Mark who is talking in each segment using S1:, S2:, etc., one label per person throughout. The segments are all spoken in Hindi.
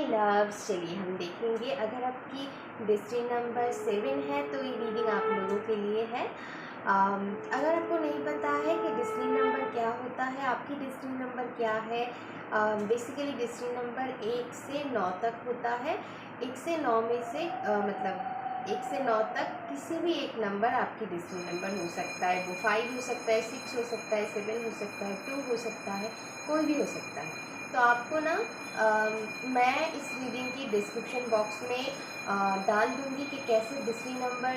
S1: माय लव्स, चलिए हम देखेंगे अगर आपकी डिस्ट्री नंबर 7 है तो ये रीडिंग आप लोगों के लिए है। अगर आपको नहीं पता है कि डिस्ट्री नंबर क्या होता है, आपकी डिस्ट्री नंबर क्या है, बेसिकली डिस्ट्री नंबर 1 से 9 तक होता है। 1 से 9 में से मतलब 1 से 9 तक किसी भी एक नंबर आपकी डिस्ट्री नंबर हो सकता है। वो 5 हो सकता है, 6 हो सकता है, 7 हो सकता है, 2 हो सकता है, कोई भी हो सकता है। तो आपको ना मैं इस रीडिंग की डिस्क्रिप्शन बॉक्स में डाल दूँगी कि कैसे डिस्ट्री नंबर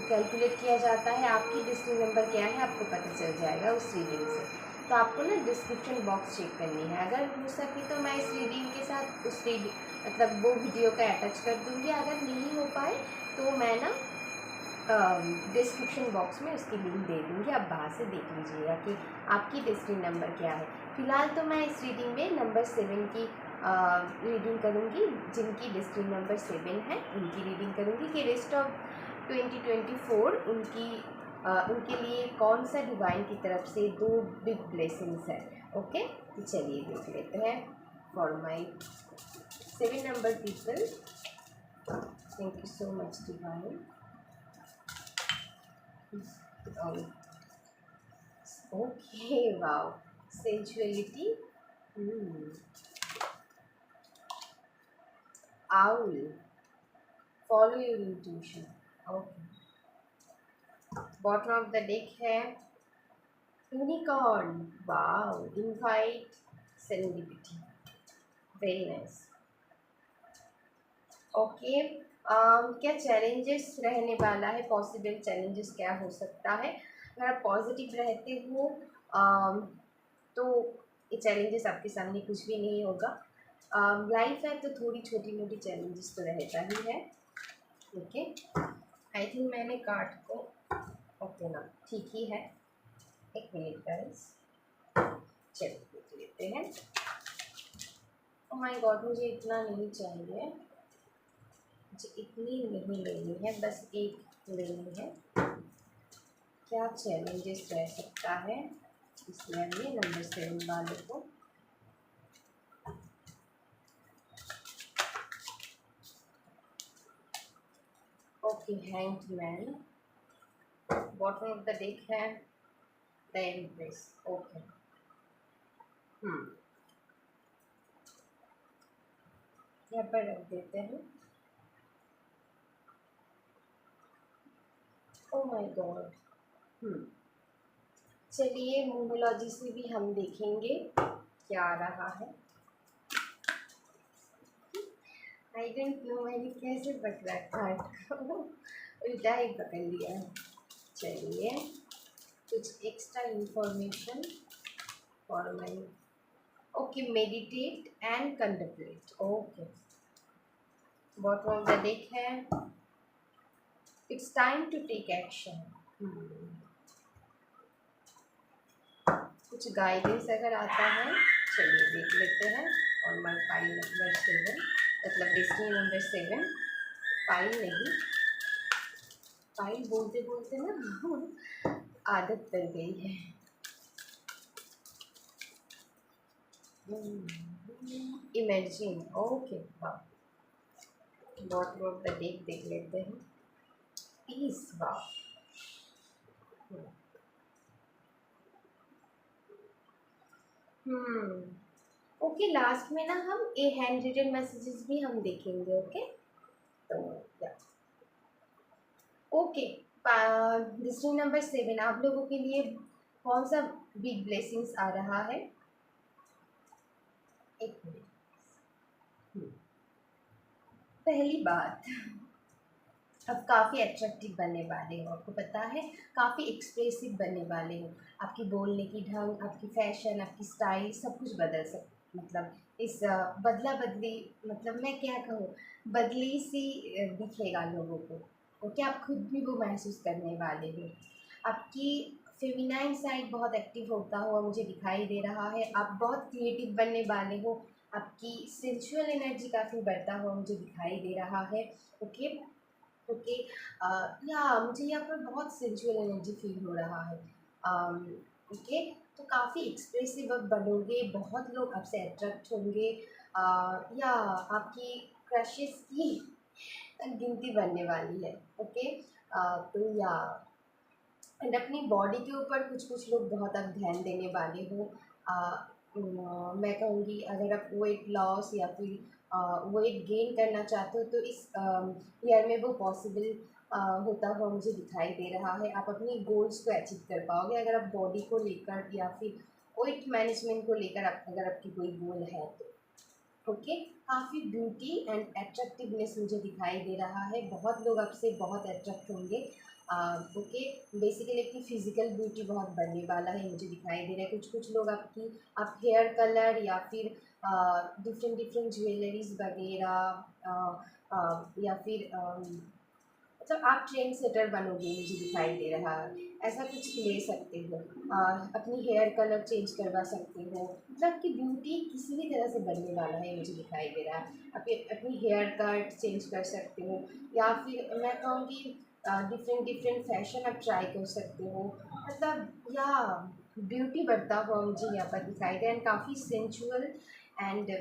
S1: कैलकुलेट किया जाता है। आपकी डिस्ट्री नंबर क्या है आपको पता चल जाएगा उस रीडिंग से। तो आपको ना डिस्क्रिप्शन बॉक्स चेक करनी है। अगर हो सके तो मैं इस रीडिंग के साथ उस रीडिंग मतलब वो वीडियो का अटैच कर दूँगी। अगर नहीं हो पाए तो मैं ना डिस्क्रिप्शन बॉक्स में उसकी लिंक दे दूँगी, आप वहाँ से देख लीजिएगा कि आपकी डिस्ट्री नंबर क्या है। फ़िलहाल तो मैं इस रीडिंग में नंबर 7 की रीडिंग करूँगी। जिनकी डिस्ट्री नंबर 7 है उनकी रीडिंग करूँगी कि रेस्ट ऑफ 2024 उनके लिए कौन सा डिवाइन की तरफ से 2 बिग ब्लेसिंग्स है। ओके, तो चलिए देख लेते हैं। For my 7 number people, thank you so much divine. Okay, wow. Sensuality. Owl. Follow your intuition. Okay. Bottom of the deck है unicorn. Wow. Invite serendipity. Very nice. Okay. क्या चैलेंजेस रहने वाला है, पॉसिबल चैलेंजेस क्या हो सकता है। अगर आप पॉजिटिव रहते हो तो ये चैलेंजेस आपके सामने कुछ भी नहीं होगा। लाइफ है तो थोड़ी छोटी मोटी चैलेंजेस तो रहता ही है। ओके, आई थिंक मैंने कार्ड को ओके ना ठीक ही है। एक मिनट गाइस, चलिए देख लेते हैं। ओह माय गॉड, मुझे इतना नहीं चाहिए, मुझे इतनी नहीं लेनी है, बस एक लेनी है। क्या चैलेंजेस रह सकता है इसमें नंबर 7 वाले को। Okay, hanged man. Bottom of the deck है द एम्प्रेस। ओके, यहाँ पर रख देते हैं। Oh my God. चलिए मोनोलॉजी से भी हम देखेंगे क्या आ रहा है। आई डोंट नो मैंने कैसे पकड़ा कार्ड को, उल्टा ही पकड़ लिया है। चलिए कुछ extra information for my. Okay, meditate and contemplate. Okay, bottom of the deck है it's time to take action. कुछ गाइडेंस अगर आता है, चलिए देख लेते हैं। और माई फाइल नंबर 7 मतलब डिस्ट्री नंबर 7, फाइल नहीं, फाइल बोलते बोलते ना आदत पड़ गई है। इमेजिन। ओके, वाह। बॉटम ऑफ द डेक देख लेते हैं। पीस। वाह। ओके, लास्ट में ना हम ए हैंड रिटन मैसेजेस भी हम देखेंगे। ओके, तो या ओके, डिस्ट्री नंबर 7 आप लोगों के लिए कौन सा बिग ब्लेसिंग्स आ रहा है। एक मिनट। पहली बात, अब काफ़ी अट्रैक्टिव बनने वाले हो, आपको पता है, काफ़ी एक्सप्रेसिव बनने वाले हो। आपकी बोलने की ढंग, आपकी फैशन, आपकी स्टाइल सब कुछ बदल मतलब इस बदला बदली, मतलब मैं क्या कहूँ, बदली सी दिखेगा लोगों को। ओके, आप खुद भी वो महसूस करने वाले हो। आपकी फेमिनाइन साइड बहुत एक्टिव होता हुआ मुझे दिखाई दे रहा है। आप बहुत क्रिएटिव बनने वाले हो। आपकी सेंसुअल एनर्जी काफ़ी बढ़ता हुआ मुझे दिखाई दे रहा है। ओके, ओके, या मुझे यहाँ पर बहुत सेंसुअल एनर्जी फील हो रहा है। ओके, तो काफ़ी एक्सप्रेसिव अब बनोगे, बहुत लोग आपसे अट्रैक्ट होंगे। या आपकी क्रशेस की गिनती बढ़ने वाली है। ओके, तो या एंड अपनी बॉडी के ऊपर कुछ कुछ लोग बहुत अब ध्यान देने वाले हो। मैं कहूँगी अगर आप वेट लॉस या फिर वेट गेन करना चाहते हो तो इस ईयर में वो पॉसिबल होता हुआ मुझे दिखाई दे रहा है। आप अपनी गोल्स को अचीव कर पाओगे अगर आप बॉडी को लेकर या फिर वेट मैनेजमेंट को लेकर अगर आपकी कोई गोल है तो। ओके, काफ़ी ब्यूटी एंड अट्रैक्टिवनेस मुझे दिखाई दे रहा है। बहुत लोग आपसे बहुत अट्रैक्ट होंगे। ओके, बेसिकली आपकी फिजिकल ब्यूटी बहुत बढ़ने वाला है मुझे दिखाई दे रहा है। कुछ कुछ लोग आप हेयर कलर या फिर डिफरेंट डिफरेंट ज्वेलरीज वगैरह या फिर मतलब आप ट्रेंड सेटर बनोगे मुझे दिखाई दे रहा है। ऐसा कुछ ले सकते हो। अपनी हेयर कलर चेंज करवा सकते हो। मतलब आपकी ब्यूटी किसी भी तरह से बनने वाला है मुझे दिखाई दे रहा है। आप अपनी हेयर कट चेंज कर सकते हो या फिर मैं कहूँगी डिफरेंट डिफरेंट फैशन आप ट्राई कर सकते हो। मतलब या ब्यूटी बढ़ता हुआ मुझे यहाँ पर दिखाई दे रहा है। काफ़ी सेंचुअल एंड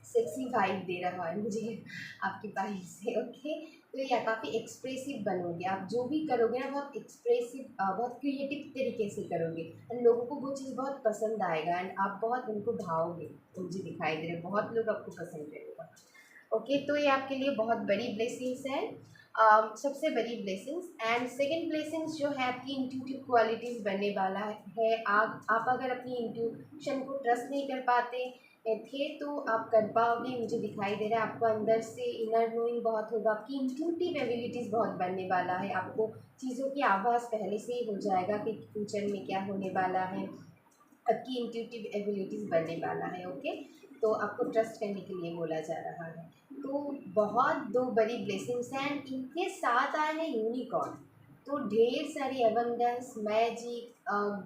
S1: सेक्सी वाइब दे रहा है मुझे आपकी बाइक से। ओके, तो या काफ़ी एक्सप्रेसिव बनोगे। आप जो भी करोगे ना बहुत एक्सप्रेसिव बहुत क्रिएटिव तरीके से करोगे एंड लोगों को वो चीज़ बहुत पसंद आएगा एंड आप बहुत उनको भाओगे। तो मुझे दिखाई दे रहे बहुत लोग आपको पसंद करेगा। ओके, तो ये आपके लिए बहुत बड़ी ब्लेसिंग्स है। सबसे बड़ी ब्लेसिंग्स एंड सेकंड ब्लेसिंग्स जो है आपकी इंट्यूटिव क्वालिटीज़ बनने वाला है। आप अगर अपनी इंट्यूशन को ट्रस्ट नहीं कर पाते थे तो आप कर पाओगे मुझे दिखाई दे रहा है। आपको अंदर से इनर नोइंग बहुत होगा। आपकी इंट्यूटिव एबिलिटीज़ बहुत बनने वाला है। आपको चीज़ों की आभास पहले से ही हो जाएगा कि फ्यूचर में क्या होने वाला है। आपकी इंट्यूटिव एबिलिटीज़ बनने वाला है। ओके, तो आपको ट्रस्ट करने के लिए बोला जा रहा है। तो बहुत दो बड़ी ब्लेसिंग्स हैं एंड इनके साथ आए हैं यूनिकॉर्न। तो ढेर सारी एबंडेंस मैजिक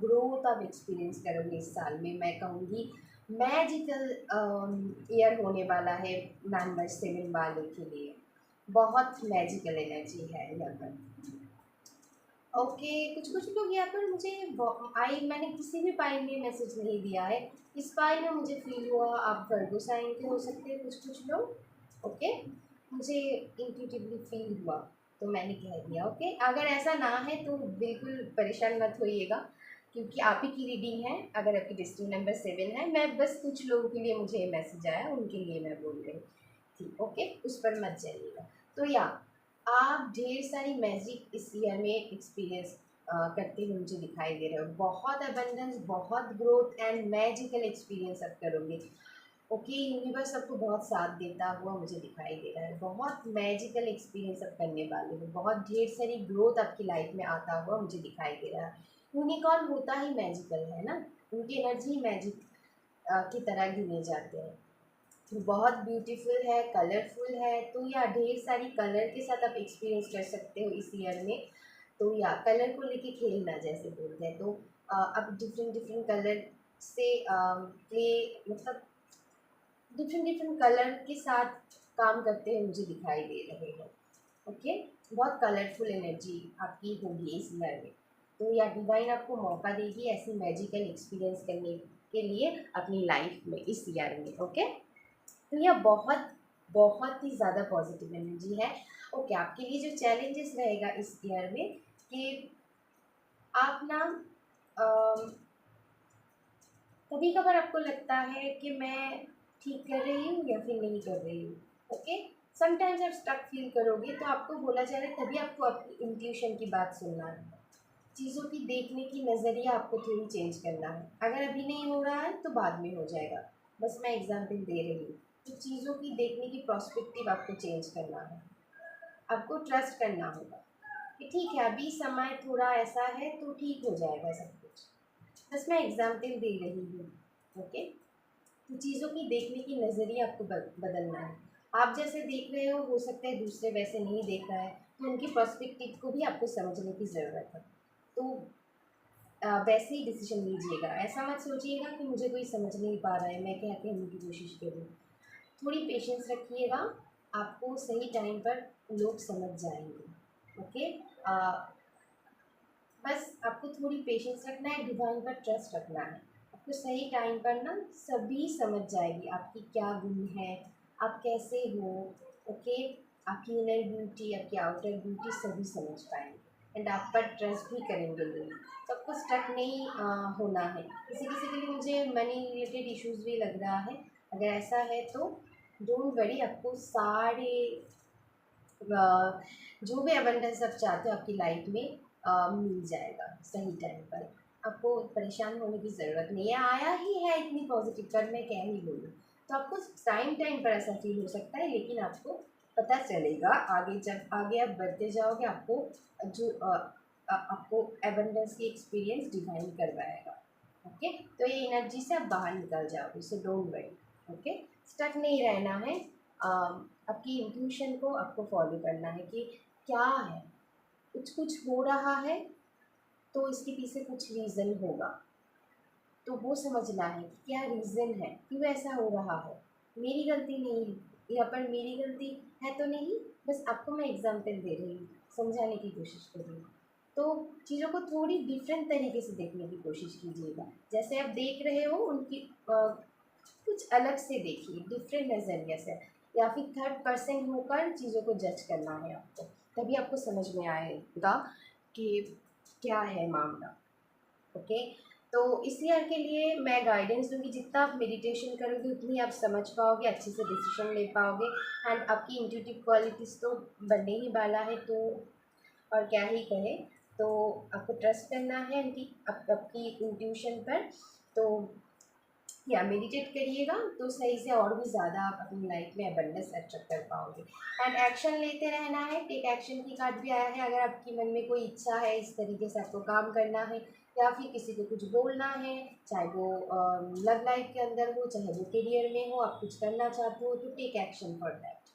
S1: ग्रोथ आप एक्सपीरियंस करोगे इस साल में। मैं कहूँगी मैजिकल ईयर होने वाला है नंबर 7 वालों के लिए। बहुत मैजिकल एनर्जी है यहाँ पर। ओके, कुछ कुछ लोग यहाँ पर मुझे मैंने किसी भी पाई में मैसेज नहीं दिया है। इस पाई में मुझे फील हुआ आप वर्गो साइन के हो सकते हैं कुछ कुछ लोग। ओके, मुझे इंट्यूटिवली फील हुआ तो मैंने कह दिया। ओके, अगर ऐसा ना है तो बिल्कुल परेशान मत होइएगा क्योंकि आप ही की रीडिंग है। अगर आपकी डिस्ट्रिक्ट नंबर 7 है, मैं बस कुछ लोगों के लिए मुझे ये मैसेज आया उनके लिए मैं बोल रही हूँ। ठीक, ओके, उस पर मत जाइएगा। तो या आप ढेर सारी मैजिक इस ईयर में एक्सपीरियंस करते हुए मुझे दिखाई दे रहे हो। बहुत अबंडेंस बहुत ग्रोथ एंड मैजिकल एक्सपीरियंस आप करोगे। ओके, यूनिवर्स आपको बहुत साथ देता हुआ मुझे दिखाई दे रहा है। बहुत मैजिकल एक्सपीरियंस आप करने वाले हो। बहुत ढेर सारी ग्रोथ आपकी लाइफ में आता हुआ मुझे दिखाई दे रहा है। यूनिकॉर्न होता ही मैजिकल है ना, उनकी एनर्जी मैजिक की तरह गिने जाते हैं। बहुत ब्यूटीफुल है, कलरफुल है। तो या ढेर सारी कलर के साथ आप एक्सपीरियंस कर सकते हो इस ईयर में। तो या कलर को लेके खेलना जैसे बोलते हैं। तो अब डिफरेंट डिफरेंट कलर से प्ले मतलब डिफरेंट डिफरेंट कलर के साथ काम करते हुए मुझे दिखाई दे रहे हैं। ओके, बहुत कलरफुल एनर्जी आपकी होगी इस ईयर में। तो या डिवाइन आपको मौका देगी ऐसी मैजिकल एक्सपीरियंस करने के लिए अपनी लाइफ में इस ईयर में। ओके, तो यह बहुत बहुत ही ज़्यादा पॉजिटिव एनर्जी है। ओके, आपके लिए जो चैलेंजेस रहेगा इस ईयर में कि आप ना कभी कभार आपको लगता है कि मैं ठीक कर रही हूँ या फिर नहीं कर रही हूँ। ओके, समटाइम्स आप स्टक फील करोगे तो आपको बोला जा रहा है तभी आपको अपनी इंट्यूशन की बात सुनना है। चीज़ों की देखने की नज़रिया आपको थोड़ी चेंज करना है। अगर अभी नहीं हो रहा है तो बाद में हो जाएगा। बस मैं एग्जांपल दे रही हूँ। तो चीज़ों की देखने की पर्सपेक्टिव आपको चेंज करना है। आपको ट्रस्ट करना होगा कि ठीक है अभी समय थोड़ा ऐसा है तो ठीक हो जाएगा सब कुछ। बस मैं एग्जांपल दे रही हूँ। ओके, तो चीज़ों की देखने की नज़रिया आपको बदलना है। आप जैसे देख रहे हो सकता है दूसरे वैसे नहीं देख रहा है। तो उनकी पर्सपेक्टिव को भी आपको समझने की ज़रूरत है। तो वैसे ही डिसीजन लीजिएगा। ऐसा मत सोचिएगा कि मुझे कोई समझ नहीं पा रहा है मैं क्या कहने की कोशिश करूँ। थोड़ी पेशेंस रखिएगा, आपको सही टाइम पर लोग समझ जाएंगे। ओके, बस आपको थोड़ी पेशेंस रखना है, डिवाइन पर ट्रस्ट रखना है। तो सही टाइम पर ना सभी समझ जाएगी आपकी क्या गुण है, आप कैसे हो। ओके, आपकी इनर ब्यूटी, आपकी आउटर ब्यूटी सभी समझ पाएंगे एंड आप पर ट्रस्ट भी करेंगे लोग। तो आपको स्टक नहीं होना है। किसी किसी के लिए मुझे मनी रिलेटेड इश्यूज भी लग रहा है। अगर ऐसा है तो डोंट वरी, आपको सारे जो भी अबंडेंस आप चाहते हो आपकी लाइफ में मिल जाएगा सही टाइम पर। आपको परेशान होने की ज़रूरत नहीं है, आया ही है इतनी पॉजिटिव पर मैं क्या ही बोलूँ। तो आपको टाइम टाइम पर ऐसा फील हो सकता है, लेकिन आपको पता चलेगा आगे, जब आगे आप बढ़ते जाओगे आपको जो आपको अबंडेंस की एक्सपीरियंस डिफाइन करवाएगा। ओके, तो ये एनर्जी से आप बाहर निकल जाओगे, so don't worry. Okay, stuck नहीं रहना है। आपकी इंट्यूशन को आपको फॉलो करना है कि क्या है, कुछ कुछ हो रहा है तो इसके पीछे कुछ रीज़न होगा। तो वो समझना है कि क्या रीज़न है, क्यों ऐसा हो रहा है। मेरी गलती नहीं है, यहाँ पर मेरी गलती है तो नहीं, बस आपको मैं एग्जाम्पल दे रही हूँ, समझाने की कोशिश कर रही हूँ। तो चीज़ों को थोड़ी डिफरेंट तरीके से देखने की कोशिश कीजिएगा। जैसे आप देख रहे हो उनकी कुछ अलग से देखिए, डिफरेंट नज़रिया से, या फिर थर्ड पर्सन होकर चीज़ों को जज करना है आपको। तभी आपको समझ में आएगा कि क्या है मामला। ओके, तो इस ईयर के लिए मैं गाइडेंस दूंगी, जितना आप मेडिटेशन करोगे उतनी आप समझ पाओगे, अच्छे से डिसीजन ले पाओगे एंड आपकी इंट्यूटिव क्वालिटीज़ तो बनने ही वाला है। तो और क्या ही कहे, तो आपको ट्रस्ट करना है उनकी आपकी इंट्यूशन पर। तो या मेडिटेट करिएगा तो सही से और भी ज़्यादा आप अपनी लाइफ में अबंडेंस अट्रैक्ट कर पाओगे। एंड एक्शन लेते रहना है, टेक एक्शन की कार्ड भी आया है। अगर आपकी मन में कोई इच्छा है इस तरीके से आपको काम करना है, या फिर किसी को कुछ बोलना है, चाहे वो लव लाइफ के अंदर हो, चाहे वो करियर में हो, आप कुछ करना चाहते हो, तो take action for that.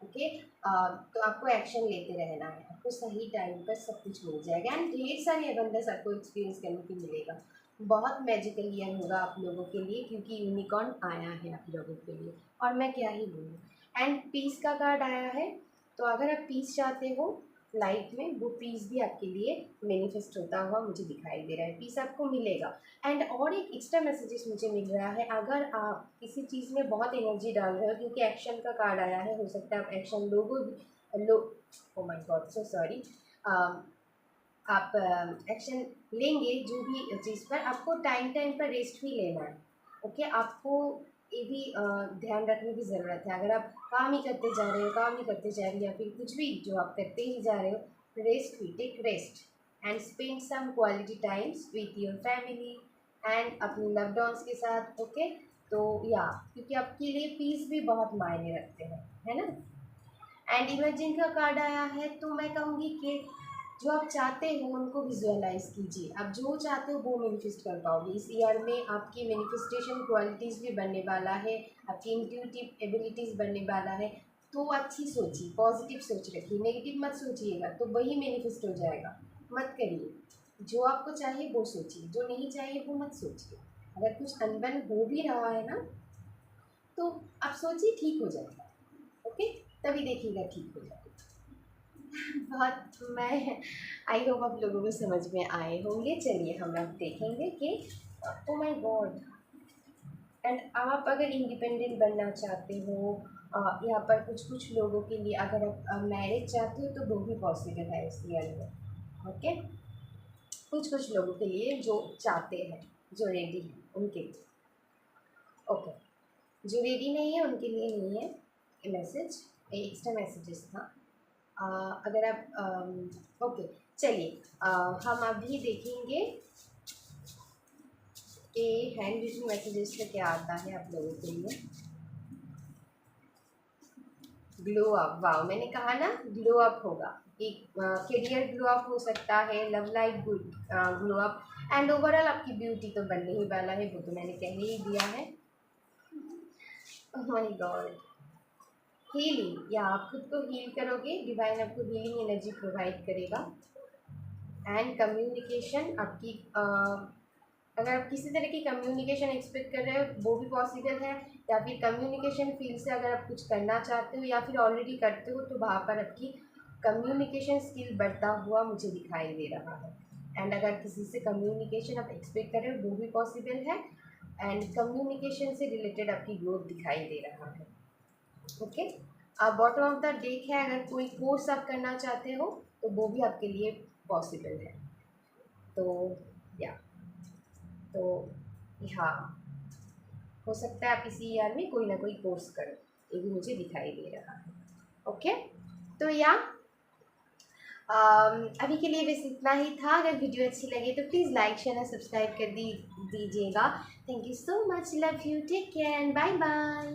S1: Okay, तो आपको एक्शन लेते रहना है, आपको सही टाइम पर सब कुछ मिल जाएगा एंड ढेर सारी अबंडेंस आपको एक्सपीरियंस करने को मिलेगा। बहुत मैजिकल ईयर होगा आप लोगों के लिए, क्योंकि यूनिकॉर्न आया है आप लोगों के लिए, और मैं क्या ही बोलूँ। एंड पीस का कार्ड आया है, तो अगर आप पीस चाहते हो लाइफ में, वो पीस भी आपके लिए मैनिफेस्ट होता हुआ मुझे दिखाई दे रहा है। पीस आपको मिलेगा। एंड और एक एक्स्ट्रा मैसेजेस मुझे मिल रहा है, अगर आप किसी चीज़ में बहुत एनर्जी डाल रहे हो, क्योंकि एक्शन का कार्ड आया है, हो सकता है आप action low oh my God so sorry, आप एक्शन लेंगे जो भी चीज़ पर, आपको टाइम टाइम पर रेस्ट भी लेना है। ओके, आपको ये भी ध्यान रखने की ज़रूरत है। अगर आप काम ही करते जा रहे हो, काम ही करते जा रहे हो, या फिर कुछ भी जो आप करते ही जा रहे हो, रेस्ट भी, take rest and spend some quality times with your family and अपने लव्ड वंस के साथ। ओके, तो या क्योंकि आपके लिए पीस भी बहुत मायने रखते हैं, है ना। एंड इमेजिन का कार्ड आया है, तो मैं कहूँगी कि जो आप चाहते हो उनको विजुअलाइज कीजिए। आप जो चाहते हो वो मैनिफेस्ट कर पाओगे। इस ईयर में आपकी मैनिफेस्टेशन क्वालिटीज़ भी बनने वाला है, आपकी इंट्यूटिव एबिलिटीज़ बनने वाला है। तो अच्छी सोचिए, पॉजिटिव सोच रखिए, नेगेटिव मत सोचिएगा, तो वही मैनिफेस्ट हो जाएगा। मत करिए, जो आपको चाहिए वो सोचिए, जो नहीं चाहिए वो मत सोचिए। अगर कुछ अनबन हो भी रहा है ना, तो आप सोचिए ठीक हो जाएगा। ओके, तभी देखिएगा ठीक हो जाएगा। बहुत मैं आई होप आप लोगों को समझ में आए होंगे। चलिए हम अब देखेंगे कि ओ माय गॉड, एंड आप अगर इंडिपेंडेंट बनना चाहते हो, यहाँ पर कुछ कुछ लोगों के लिए अगर आप मैरिज चाहते हो तो वो भी पॉसिबल है इस ईयर में। ओके, कुछ कुछ लोगों के लिए जो चाहते हैं, जो रेडी हैं उनके लिए। ओके, जो रेडी नहीं है उनके लिए नहीं है मैसेज, एक्स्ट्रा मैसेजेस था। अगर आप ओके, चलिए हम अभी देखेंगे कि हैंड रिटन मैसेजेस से क्या आता है आप लोगों के लिए। ग्लो अप, वाओ, मैंने कहा ना ग्लो अप होगा। एक करियर ग्लो अप हो सकता है, love life glow up, and overall आपकी ब्यूटी तो बनने ही वाला है, वो तो मैंने कह ही दिया है। ओह माय गॉड, हीलिंग, या आप खुद को हील करोगे, डिवाइन आपको हीलिंग एनर्जी प्रोवाइड करेगा। एंड कम्युनिकेशन आपकी अगर आप किसी तरह की कम्युनिकेशन एक्सपेक्ट कर रहे हो वो भी पॉसिबल है, या फिर कम्युनिकेशन फील्ड से अगर आप कुछ करना चाहते हो या फिर ऑलरेडी करते हो, तो वहाँ पर आपकी कम्युनिकेशन स्किल बढ़ता हुआ मुझे दिखाई दे रहा है। एंड अगर किसी से कम्युनिकेशन आप एक्सपेक्ट कर रहे हो वो भी पॉसिबल है। एंड कम्युनिकेशन से रिलेटेड आपकी ग्रोथ दिखाई दे रहा है। ओके, अब बॉटम ऑफ द डेक है, अगर कोई कोर्स आप करना चाहते हो तो वो भी आपके लिए पॉसिबल है। तो या तो हाँ, हो सकता है आप इसी ईयर में कोई ना कोई कोर्स करो, ये भी मुझे दिखाई दे रहा है। ओके, तो या अभी के लिए बस इतना ही था। अगर वीडियो अच्छी लगे तो प्लीज़ लाइक शेयर और सब्सक्राइब कर दीजिएगा। Thank you so much, love you, take care and bye bye.